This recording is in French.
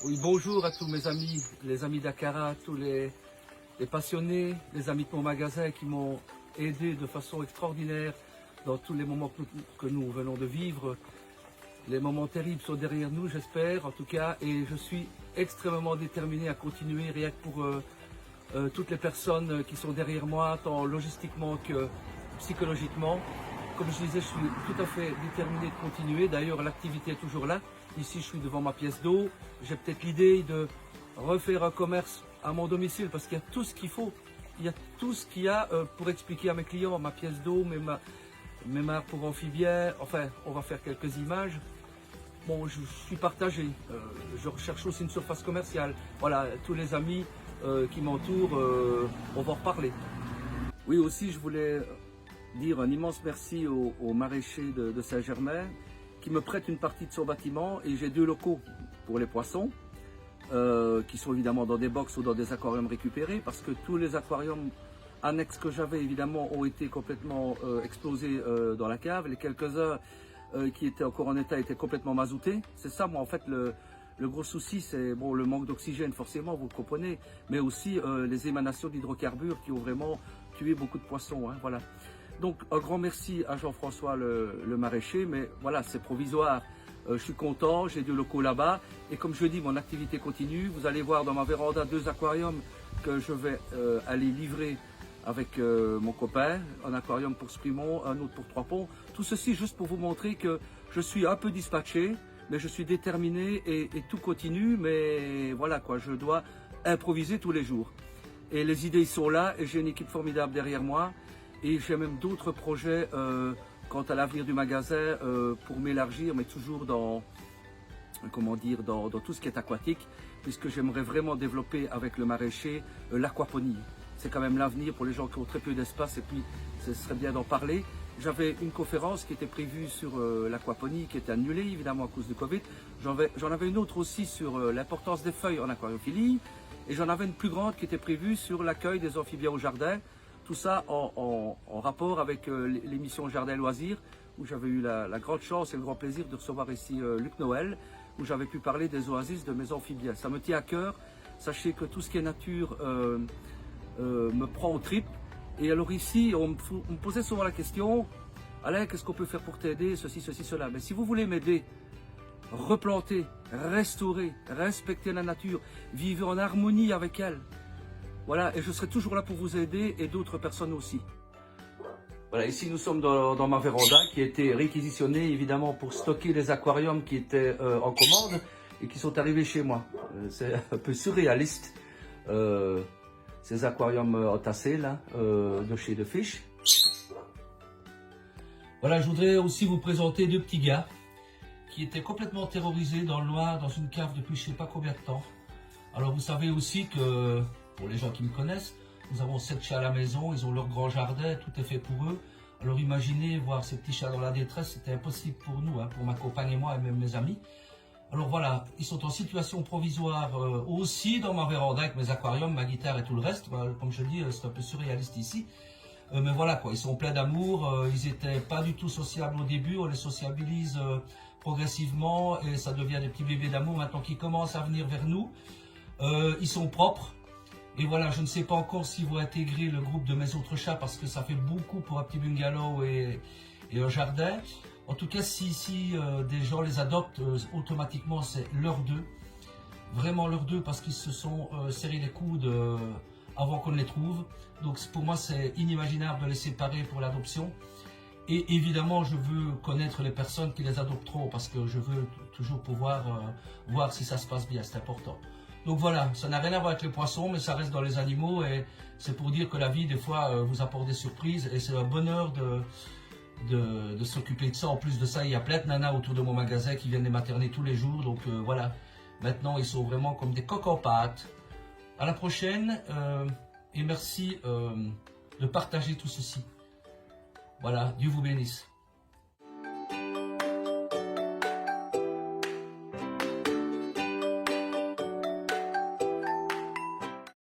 Oui, bonjour à tous mes amis, les amis d'Akara, tous les passionnés, les amis de mon magasin qui m'ont aidé de façon extraordinaire dans tous les moments que nous venons de vivre. Les moments terribles sont derrière nous, j'espère, en tout cas, et je suis extrêmement déterminé à continuer, rien que pour toutes les personnes qui sont derrière moi, tant logistiquement que psychologiquement. Comme je disais, je suis tout à fait déterminé de continuer. D'ailleurs, l'activité est toujours là. Ici, je suis devant ma pièce d'eau. J'ai peut-être l'idée de refaire un commerce à mon domicile parce qu'il y a tout ce qu'il faut. Il y a tout ce qu'il y a pour expliquer à mes clients, ma pièce d'eau, mes mares pour amphibiens. Enfin, on va faire quelques images. Bon, je suis partagé. Je recherche aussi une surface commerciale. Voilà, tous les amis qui m'entourent, on va en reparler. Oui, aussi, je voulais dire un immense merci au maraîcher de Saint-Germain qui me prête une partie de son bâtiment, et j'ai 2 locaux pour les poissons qui sont évidemment dans des box ou dans des aquariums récupérés, parce que tous les aquariums annexes que j'avais évidemment ont été complètement explosés dans la cave. Les quelques-uns qui étaient encore en état étaient complètement mazoutés. C'est ça, moi, en fait, le gros souci, c'est bon, le manque d'oxygène, forcément, vous le comprenez, mais aussi les émanations d'hydrocarbures qui ont vraiment tué beaucoup de poissons. Hein, voilà. Donc, un grand merci à Jean-François le maraîcher, mais voilà, c'est provisoire. Je suis content, j'ai 2 locaux là-bas, et comme je dis, mon activité continue. Vous allez voir dans ma véranda 2 aquariums que je vais aller livrer avec mon copain, un aquarium pour Sprimont, un autre pour Trois-Ponts. Tout ceci juste pour vous montrer que je suis un peu dispatché, mais je suis déterminé et tout continue, mais voilà quoi, je dois improviser tous les jours. Et les idées sont là, et j'ai une équipe formidable derrière moi, et j'ai même d'autres projets quant à l'avenir du magasin pour m'élargir, mais toujours dans, comment dire, dans tout ce qui est aquatique, puisque j'aimerais vraiment développer avec le maraîcher l'aquaponie. C'est quand même l'avenir pour les gens qui ont très peu d'espace, et puis ce serait bien d'en parler. J'avais une conférence qui était prévue sur l'aquaponie, qui était annulée évidemment à cause du Covid. J'en avais une autre aussi sur l'importance des feuilles en aquariophilie, et j'en avais une plus grande qui était prévue sur l'accueil des amphibiens au jardin. Tout ça en rapport avec l'émission Jardin Loisirs, où j'avais eu la grande chance et le grand plaisir de recevoir ici Luc Noël, où j'avais pu parler des oasis de mes amphibiens. Ça me tient à cœur. Sachez que tout ce qui est nature me prend aux tripes. Et alors ici, on me posait souvent la question, Alain, qu'est-ce qu'on peut faire pour t'aider, ceci, cela. Mais si vous voulez m'aider, replanter, restaurer, respecter la nature, vivre en harmonie avec elle, voilà, et je serai toujours là pour vous aider, et d'autres personnes aussi. Voilà, ici nous sommes dans ma véranda qui a été réquisitionnée évidemment pour stocker les aquariums qui étaient en commande et qui sont arrivés chez moi. C'est un peu surréaliste. Ces aquariums entassés là, de chez The Fish. Voilà, je voudrais aussi vous présenter 2 petits gars qui étaient complètement terrorisés dans le noir, dans une cave depuis je ne sais pas combien de temps. Alors vous savez aussi que, pour les gens qui me connaissent, nous avons 7 chats à la maison, ils ont leur grand jardin, tout est fait pour eux. Alors imaginez voir ces petits chats dans la détresse, c'était impossible pour nous, hein, pour ma compagne et moi et même mes amis. Alors voilà, ils sont en situation provisoire aussi dans ma véranda avec mes aquariums, ma guitare et tout le reste. Voilà, comme je dis, c'est un peu surréaliste ici. Mais voilà quoi, ils sont pleins d'amour, ils n'étaient pas du tout sociables au début, on les sociabilise progressivement et ça devient des petits bébés d'amour maintenant qui commencent à venir vers nous. Ils sont propres. Et voilà, je ne sais pas encore s'ils vont intégrer le groupe de mes autres chats parce que ça fait beaucoup pour un petit bungalow et un jardin. En tout cas, si des gens les adoptent, automatiquement c'est leurs 2. Vraiment leurs 2 parce qu'ils se sont serrés les coudes avant qu'on ne les trouve. Donc pour moi, c'est inimaginable de les séparer pour l'adoption. Et évidemment, je veux connaître les personnes qui les adopteront parce que je veux toujours pouvoir voir si ça se passe bien, c'est important. Donc voilà, ça n'a rien à voir avec les poissons, mais ça reste dans les animaux et c'est pour dire que la vie, des fois, vous apporte des surprises et c'est un bonheur de s'occuper de ça. En plus de ça, il y a plein de nanas autour de mon magasin qui viennent les materner tous les jours. Donc voilà, maintenant, ils sont vraiment comme des coques en pâte. À la prochaine et merci de partager tout ceci. Voilà, Dieu vous bénisse.